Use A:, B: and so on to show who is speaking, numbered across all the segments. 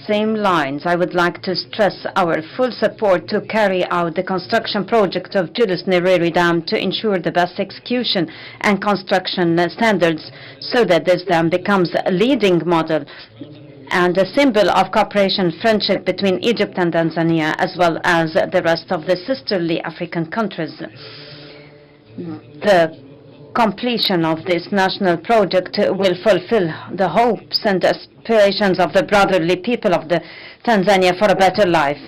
A: same lines, I would like to stress our full support to carry out the construction project of Julius Nyerere Dam to ensure the best execution and construction standards so that this dam becomes a leading model and a symbol of cooperation and friendship between Egypt and Tanzania, as well as the rest of the sisterly African countries. The completion of this national project will fulfill the hopes and aspirations of the brotherly people of Tanzania for a better life.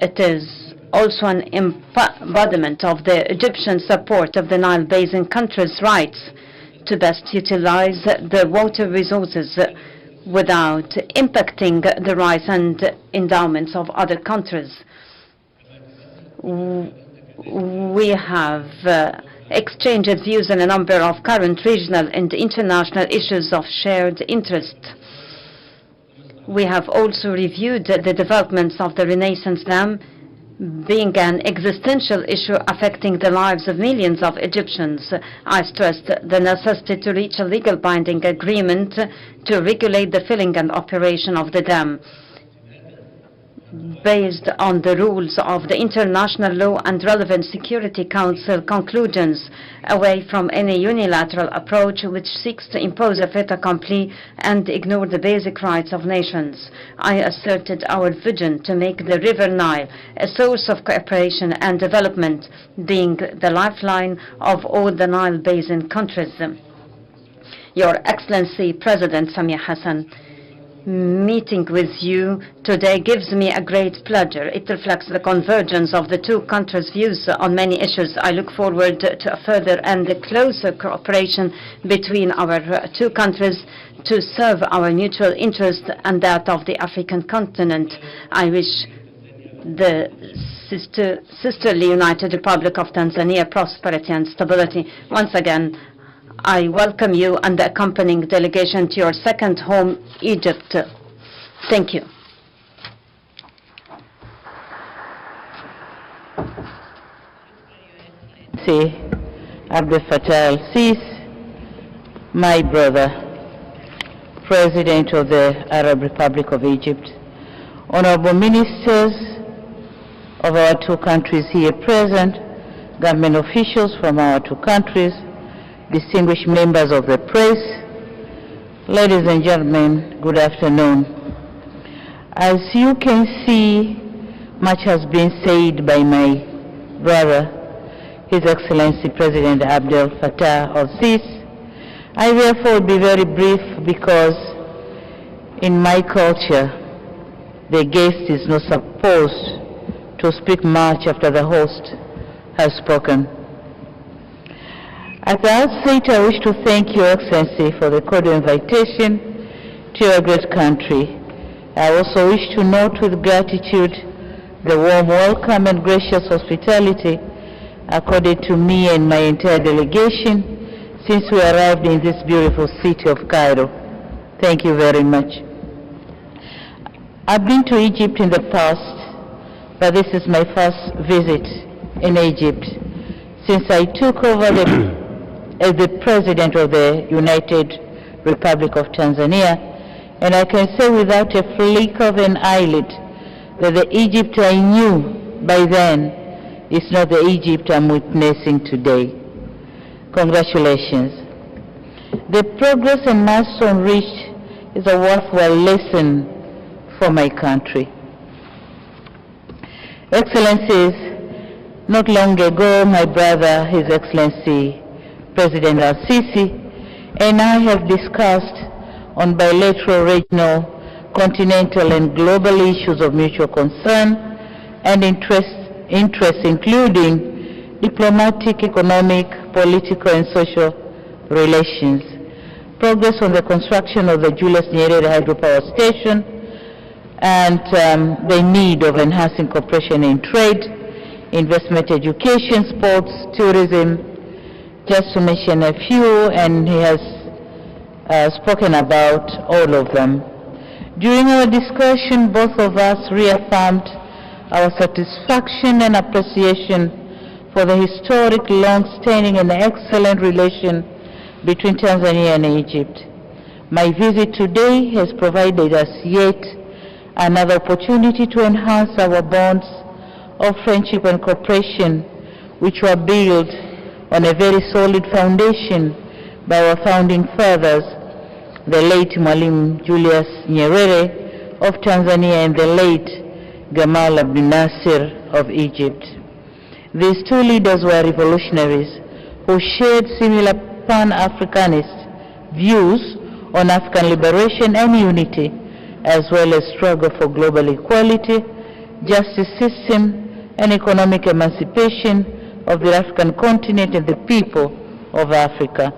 A: It is also an embodiment of the Egyptian support of the Nile Basin countries' rights to best utilize the water resources without impacting the rights and endowments of other countries. We have exchanged views on a number of current regional and international issues of shared interest. We have also reviewed the developments of the Renaissance Dam, being an existential issue affecting the lives of millions of Egyptians. I stressed the necessity to reach a legal binding agreement to regulate the filling and operation of the dam, based on the rules of the international law and relevant Security Council conclusions, away from any unilateral approach which seeks to impose a fait accompli and ignore the basic rights of nations. I asserted our vision to make the River Nile a source of cooperation and development, being the lifeline of all the Nile Basin countries. Your Excellency President Samia Hassan, meeting with you today gives me a great pleasure. It reflects the convergence of the two countries' views on many issues. I look forward to a further and closer cooperation between our two countries to serve our mutual interest and that of the African continent. I wish the sisterly United Republic of Tanzania prosperity and stability. Once again, I welcome you and the accompanying delegation to your second home, Egypt. Thank you.
B: Abdel Fattah el-Sisi, my brother, President of the Arab Republic of Egypt, honorable ministers of our two countries here present, government officials from our two countries, distinguished members of the press, ladies and gentlemen, good afternoon. As you can see, much has been said by my brother, His Excellency President Abdel Fattah el-Sisi. I therefore will be very brief because in my culture, the guest is not supposed to speak much after the host has spoken. At the outset, I wish to thank Your Excellency for the cordial invitation to your great country. I also wish to note with gratitude the warm welcome and gracious hospitality accorded to me and my entire delegation since we arrived in this beautiful city of Cairo. Thank you very much. I've been to Egypt in the past, but this is my first visit in Egypt since I took over as the President of the United Republic of Tanzania, and I can say without a flick of an eyelid that the Egypt I knew by then is not the Egypt I'm witnessing today. Congratulations. The progress and milestone reached is a worthwhile lesson for my country. Excellencies, not long ago, my brother, His Excellency President el-Sisi, and I have discussed on bilateral, regional, continental, and global issues of mutual concern and interest including diplomatic, economic, political, and social relations, progress on the construction of the Julius Nyerere hydropower station, and the need of enhancing cooperation in trade, investment, education, sports, tourism, just to mention a few, and he has spoken about all of them. During our discussion, both of us reaffirmed our satisfaction and appreciation for the historic, long-standing, and excellent relation between Tanzania and Egypt. My visit today has provided us yet another opportunity to enhance our bonds of friendship and cooperation, which were built on a very solid foundation by our founding fathers, the late Mwalimu Julius Nyerere of Tanzania and the late Gamal Abdel Nasser of Egypt. These two leaders were revolutionaries who shared similar Pan-Africanist views on African liberation and unity, as well as struggle for global equality, justice system, and economic emancipation of the African continent and the people of Africa.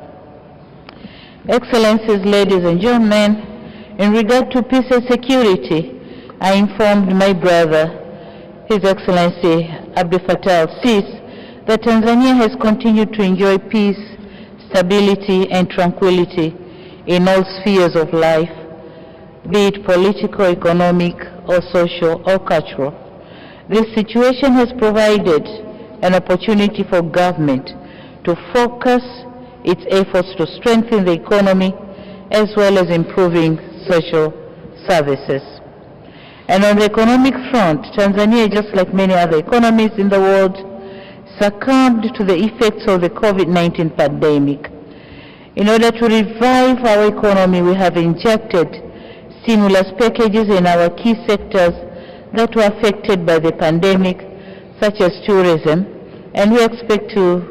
B: Excellencies, ladies and gentlemen, in regard to peace and security, I informed my brother, His Excellency Abdel Fattah al-Sisi, that Tanzania has continued to enjoy peace, stability, and tranquility in all spheres of life, be it political, economic, or social, or cultural. This situation has provided an opportunity for government to focus its efforts to strengthen the economy as well as improving social services. And on the economic front, Tanzania, just like many other economies in the world, succumbed to the effects of the COVID-19 pandemic. In order to revive our economy, we have injected stimulus packages in our key sectors that were affected by the pandemic, such as tourism, and we expect to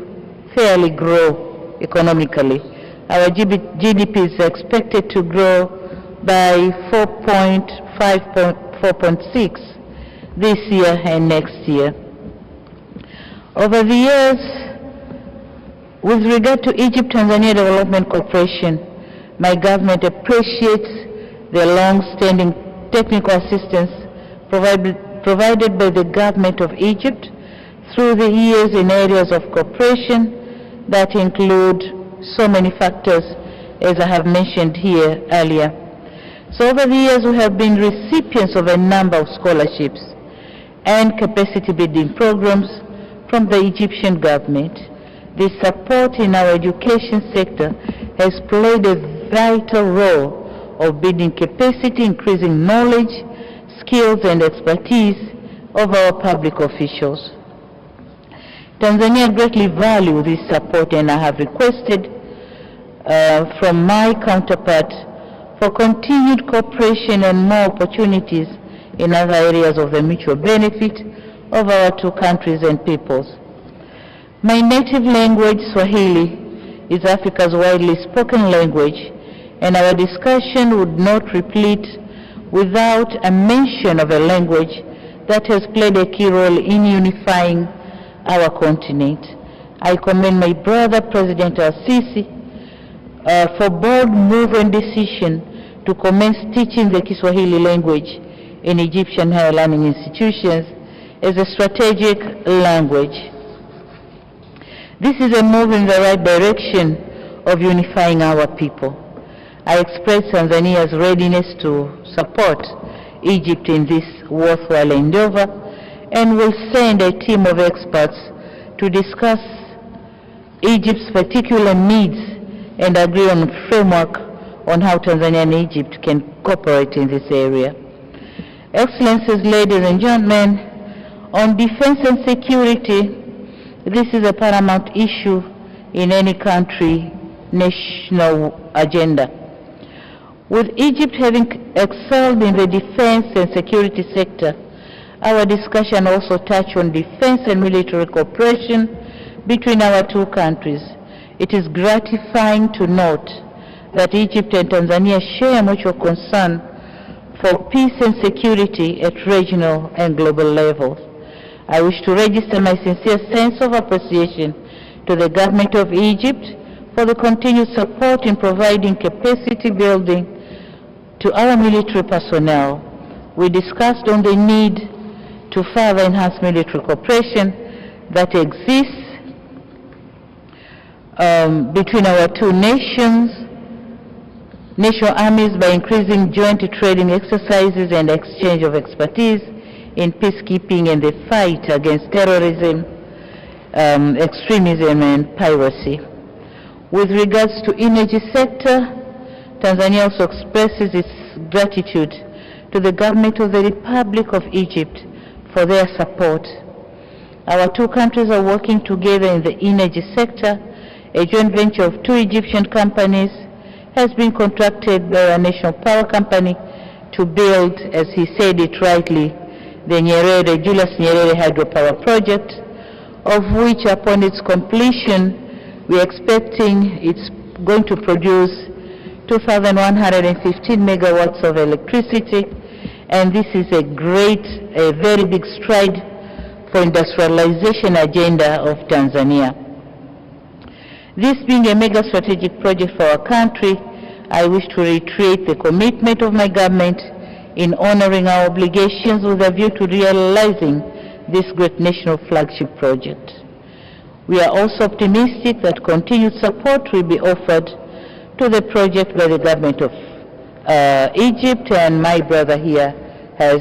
B: fairly grow economically. Our GDP is expected to grow by 4.6 this year and next year. Over the years, with regard to Egypt-Tanzania Development Cooperation, my government appreciates the long-standing technical assistance provided by the government of Egypt through the years in areas of cooperation that include so many factors, as I have mentioned here earlier. So over the years, we have been recipients of a number of scholarships and capacity building programs from the Egyptian government. This support in our education sector has played a vital role of building capacity, increasing knowledge, skills, and expertise of our public officials. Tanzania greatly values this support, and I have requested from my counterpart for continued cooperation and more opportunities in other areas of the mutual benefit of our two countries and peoples. My native language, Swahili, is Africa's widely spoken language, and our discussion would not replete without a mention of a language that has played a key role in unifying our continent. I commend my brother, President al-Sisi, for bold move and decision to commence teaching the Kiswahili language in Egyptian higher learning institutions as a strategic language. This is a move in the right direction of unifying our people. I express Tanzania's readiness to support Egypt in this worthwhile endeavor, and will send a team of experts to discuss Egypt's particular needs and agree on a framework on how Tanzania and Egypt can cooperate in this area. Excellencies, ladies and gentlemen, on defense and security, this is a paramount issue in any country national agenda. With Egypt having excelled in the defense and security sector, our discussion also touched on defense and military cooperation between our two countries. It is gratifying to note that Egypt and Tanzania share mutual concern for peace and security at regional and global levels. I wish to register my sincere sense of appreciation to the government of Egypt for the continued support in providing capacity building to our military personnel. We discussed on the need to further enhance military cooperation that exists between our two national armies by increasing joint training exercises and exchange of expertise in peacekeeping and the fight against terrorism, extremism, and piracy. With regards to energy sector, Tanzania also expresses its gratitude to the government of the Republic of Egypt for their support. Our two countries are working together in the energy sector. A joint venture of two Egyptian companies has been contracted by our national power company to build, as he said it rightly, the Julius Nyerere hydropower project, of which upon its completion, we're expecting it's going to produce 2,115 megawatts of electricity, and this is a very big stride for industrialization agenda of Tanzania. This being a mega strategic project for our country, I wish to reiterate the commitment of my government in honoring our obligations with a view to realizing this great national flagship project. We are also optimistic that continued support will be offered to the project by the government of Egypt, and my brother here has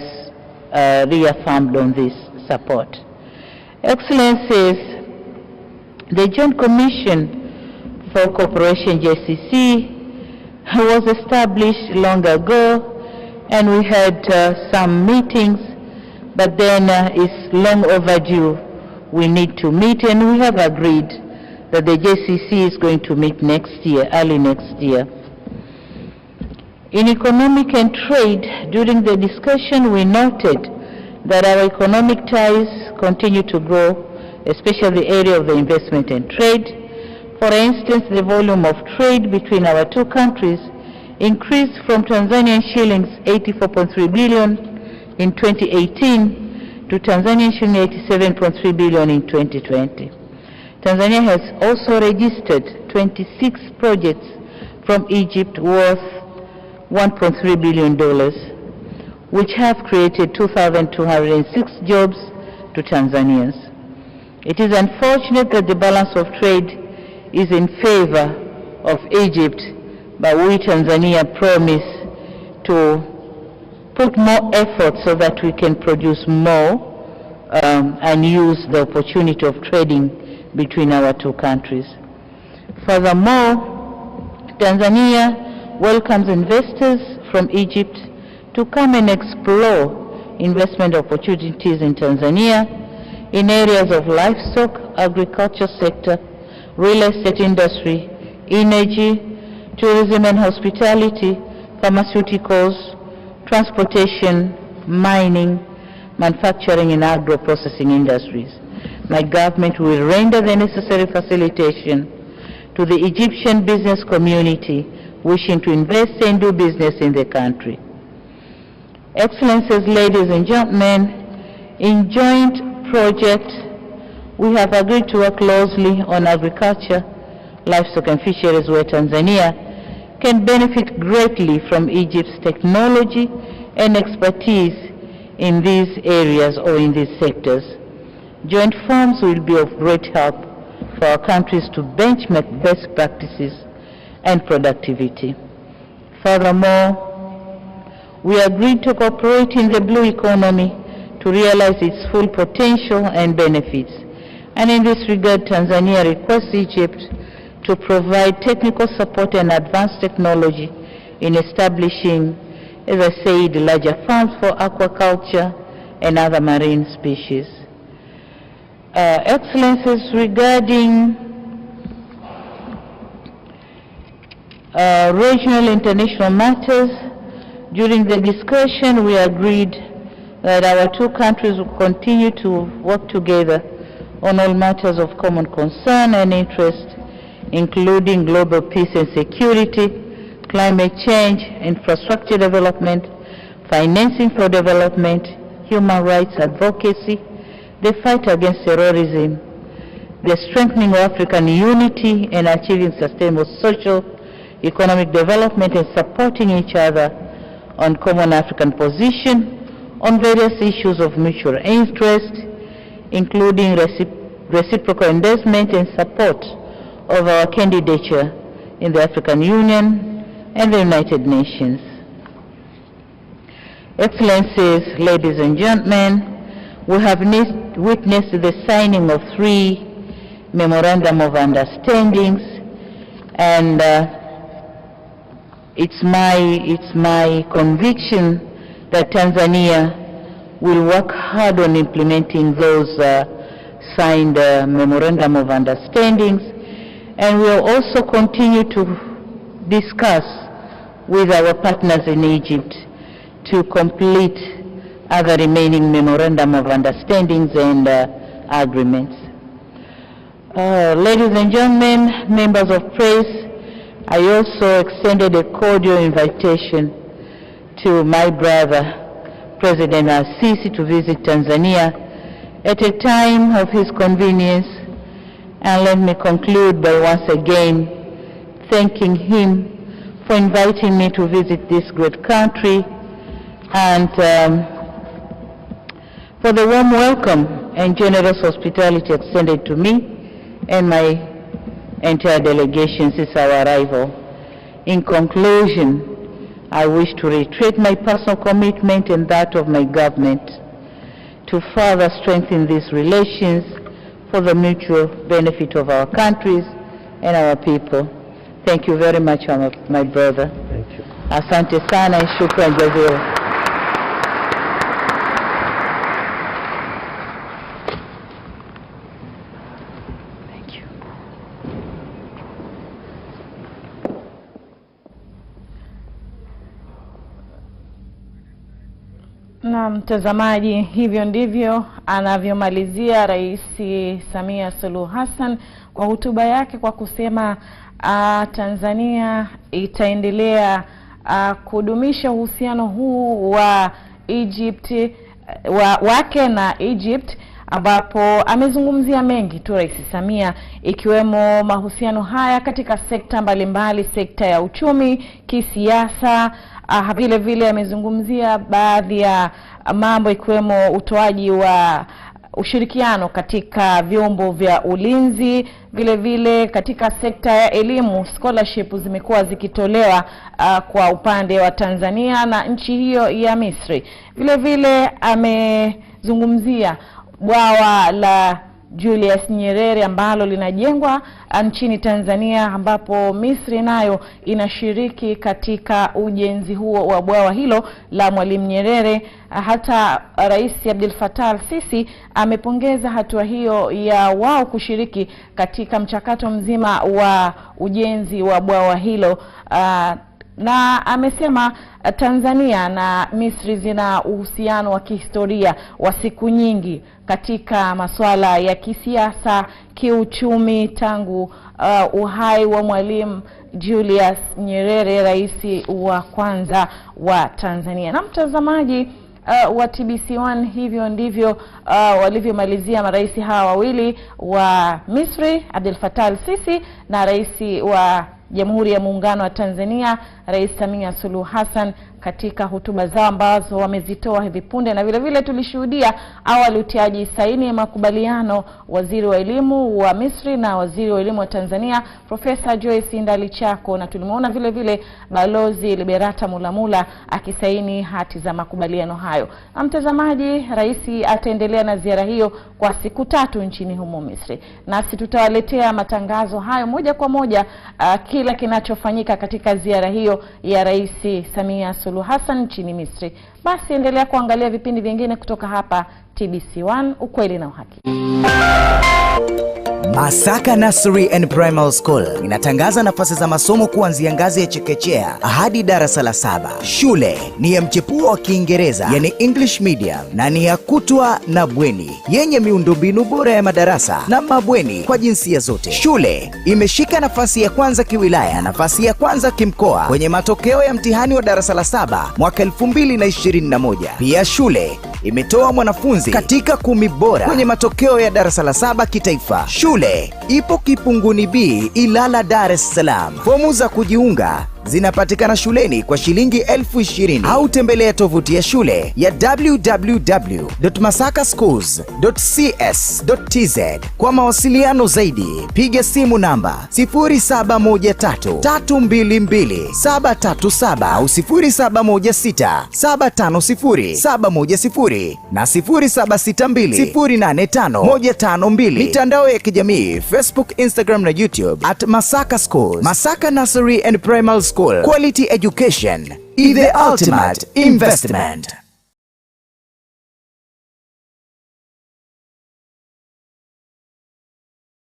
B: reaffirmed on this support. Excellencies, the Joint Commission for Cooperation JCC was established long ago, and we had some meetings, but then it's long overdue. We need to meet, and we have agreed that the JCC is going to meet next year, early next year. In economic and trade, during the discussion, we noted that our economic ties continue to grow, especially the area of the investment and trade. For instance, the volume of trade between our two countries increased from Tanzanian shillings 84.3 billion in 2018 to Tanzanian shillings 87.3 billion in 2020. Tanzania has also registered 26 projects from Egypt worth $1.3 billion, which have created 2,206 jobs to Tanzanians. It is unfortunate that the balance of trade is in favor of Egypt, but we Tanzania promise to put more effort so that we can produce more and use the opportunity of trading between our two countries. Furthermore, Tanzania welcomes investors from Egypt to come and explore investment opportunities in Tanzania in areas of livestock, agriculture sector, real estate industry, energy, tourism and hospitality, pharmaceuticals, transportation, mining, manufacturing and agro-processing industries. My government will render the necessary facilitation to the Egyptian business community wishing to invest and do business in the country. Excellencies, ladies and gentlemen, in joint project, we have agreed to work closely on agriculture, livestock and fisheries, where Tanzania can benefit greatly from Egypt's technology and expertise in these areas or in these sectors. Joint firms will be of great help for our countries to benchmark best practices and productivity. Furthermore, we agreed to cooperate in the blue economy to realize its full potential and benefits. And in this regard, Tanzania requests Egypt to provide technical support and advanced technology in establishing, as I said, larger farms for aquaculture and other marine species. Excellencies, regarding regional international matters, during the discussion we agreed that our two countries will continue to work together on all matters of common concern and interest, including global peace and security, climate change, infrastructure development, financing for development, human rights advocacy, the fight against terrorism, the strengthening of African unity and achieving sustainable social, economic development, and supporting each other on common African position on various issues of mutual interest, including reciprocal investment and support of our candidature in the African Union and the United Nations. Excellencies, ladies and gentlemen, we have witnessed the signing of 3 memorandum of understandings, and it's my conviction that Tanzania will work hard on implementing those signed memorandum of understandings, and will also continue to discuss with our partners in Egypt to complete other remaining memorandum of understandings and agreements. Ladies and gentlemen, members of press, I also extended a cordial invitation to my brother, President Al-Sisi, to visit Tanzania at a time of his convenience. And let me conclude by once again thanking him for inviting me to visit this great country, and for the warm welcome and generous hospitality extended to me and my entire delegation since our arrival. In conclusion, I wish to reiterate my personal commitment and that of my government to further strengthen these relations for the mutual benefit of our countries and our people. Thank you very much, my brother.
C: Thank you.
B: Asante sana and shukran jazila.
D: Na mtazamaji, hivyo ndivyo anavyomalizia Rais Samia Suluhu Hassan kwa hotuba yake kwa kusema Tanzania itaendelea kudumisha uhusiano huu wa Egypt wake na Egypt, ambapo amezungumzia mengi tu Rais Samia, ikiwemo mahusiano haya katika sekta mbalimbali, sekta ya uchumi, kisiasa. Vile vile amezungumzia baadhi ya mambo ikiwemo utoaji wa ushirikiano katika vyombo vya ulinzi. Vile vile katika sekta ya elimu, scholarship zimekuwa zikitolewa kwa upande wa Tanzania na nchi hiyo ya Misri. Vile vile amezungumzia bwawa la Julius Nyerere ambalo linajengwa nchini Tanzania, ambapo Misri nayo inashiriki katika ujenzi huo wa bwawa hilo la Mwalimu Nyerere. Hata Rais Abdel Fattah al-Sisi amepongeza hatua hiyo ya wao kushiriki katika mchakato mzima wa ujenzi wa bwawa hilo. Na amesema Tanzania na Misri zina uhusiano wa kihistoria wa siku nyingi katika masuala ya kisiasa, kiuchumi, tangu uhai wa Mwalimu Julius Nyerere, rais wa kwanza wa Tanzania. Na mtazamaji wa TBC1, hivyo ndivyo walivyomalizia marais hawa wawili wa Misri, Abdel Fattah al-Sisi, na rais wa Jamhuri ya Muungano wa Tanzania, Rais Samia Suluhu Hassan, katika hotuba zao ambazo wamezitoa hivi punde. Na vile vile tulishuhudia awali utiaji saini ya makubaliano waziri wa elimu wa Misri na waziri wa elimu wa Tanzania, Profesa Joyce Ndalichako, na tulimuona vile vile Balozi Liberata Mulamula akisaini hati za makubaliano hayo. Na mtazamaji, rais ataendelea na ziara hiyo kwa siku 3 nchini humo Misri, nasi tutawaletea matangazo hayo moja kwa moja kila kinachofanyika katika ziara hiyo ya Rais Samia Suluhu Hassan nchini Misri. Basi endelea kuangalia vipindi vingine kutoka hapa TBC1, ukweli na uhakika.
E: Masaka Nursery and Primary School inatangaza nafasi za masomo kuanzia ngazi ya chekechea hadi darasa la 7. Shule ni ya mchepuo wa Kiingereza, yani English medium, na ni ya kutwa na bweni, yenye miundombinu bora ya madarasa na mabweni kwa jinsia zote. Shule imeshika nafasi ya kwanza kiwilaya, nafasi ya kwanza kimkoa kwenye matokeo ya mtihani wa darasa la 7 mwaka 2021. Pia shule imetoa mwanafunzi katika 10 bora kwenye matokeo ya darasa la 7 kitaifa. Shule ipo Kipunguni B, Ilala, Dar es Salaam. Fomu za kujiunga zinapatikana shuleni kwa shilingi 20,000 au tembelea tovuti ya shule ya www.masakaschools.cs.tz. Kwa mawasiliano zaidi piga simu namba 0713-322-737 au 0716-750-710 na 0762-085-152. Mitandao ya kijamii Facebook, Instagram na YouTube @Masaka Schools. Masaka Nursery and Primary School. Quality education is the ultimate investment.